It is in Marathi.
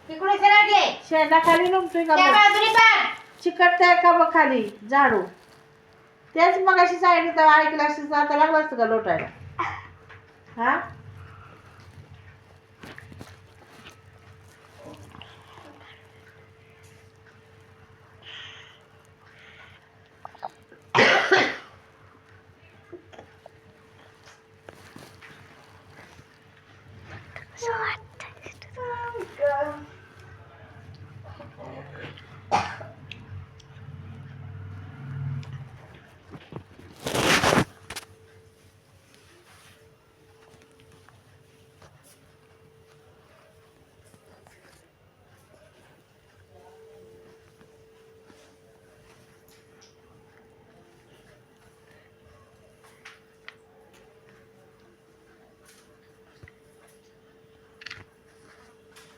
तिकडे सरकले शेंडा खाली नुमतोय का त्या बघ. बाजूने पाड चिकटतंय का बघ खाली झाडू. तेच मग अशी सांगितलं तर ऐकलं असतं आता लागलं असतं का लोटायला. हा